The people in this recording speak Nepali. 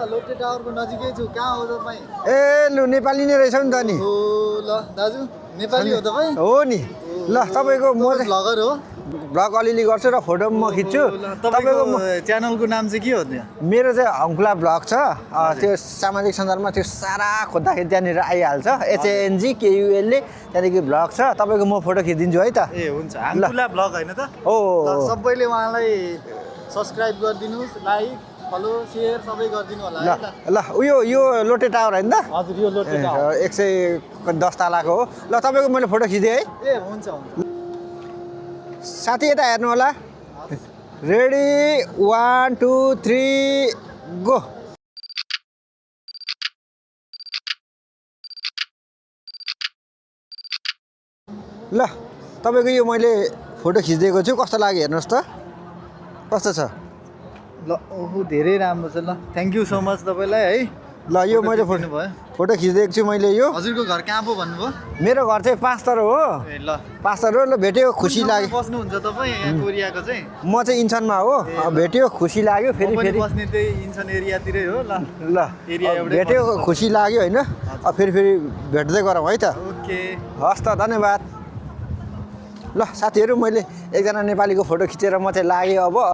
लोटे टावरको नजिकै छु कहाँ हो तपाईँ ए लु नेपाली नै रहेछ नि त नि ओ ल दाजु नेपाली हो तपाईँ हो नि ल तपाईँको म चाहिँ भ्लगर हो भ्लग अलिअलि गर्छु र फोटो पनि म खिच्छु तपाईँको च्यानलको नाम चाहिँ के हो त्यहाँ मेरो चाहिँ हङ्कुला भ्लग छ त्यो सामाजिक सञ्जालमा त्यो सारा खोज्दाखेरि त्यहाँनिर आइहाल्छ HANGKULले त्यहाँदेखि भ्लग छ तपाईँको म फोटो खिचिदिन्छु है त ए हुन्छ हङ्कुला भ्लग होइन त हो सबैले उहाँलाई सब्सक्राइब गरिदिनुहोस् लाइक फलो सेयर सबै गरिदिनु होला है त ल उयो यो लोटे टावर होइन त हजुर यो लोटे टावर 110 तलाको हो ल तपाईँको मैले फोटो खिचेँ है ए हुन्छ हुन्छ साथी यता हेर्नु होला रेडी 1 2 3 गो ल तपाईँको यो मैले फोटो खिचिदिएको छु कस्तो लाग्यो हेर्नुहोस् त कस्तो छ ल ओहो धेरै राम्रो छ ल थ्याङ्क यू सो मच तपाईँलाई है ल यो मैले फोटो खिचिदिएको छु मैले यो हजुरको घर कहाँ पो भन्नुभयो मेरो घर चाहिँ पाँचतर हो ए ल पाँचतर हो ल भेट्यो खुसी लाग्यो बस्नुहुन्छ तपाईँ यहाँ कोरियाको चाहिँ म चाहिँ इन्सनमा हो भेट्यो खुसी लाग्यो फेरि फेरि बस्ने त्यही इन्सन एरियातिरै हो ल ल एरिया एउटै भेट्यो खुसी लाग्यो होइन फेरि फेरि भेट्दै गरौँ है त ओके हस् त धन्यवाद ल साथीहरू मैले एकजना नेपालीको फोटो खिचेर म चाहिँ लागेँ अब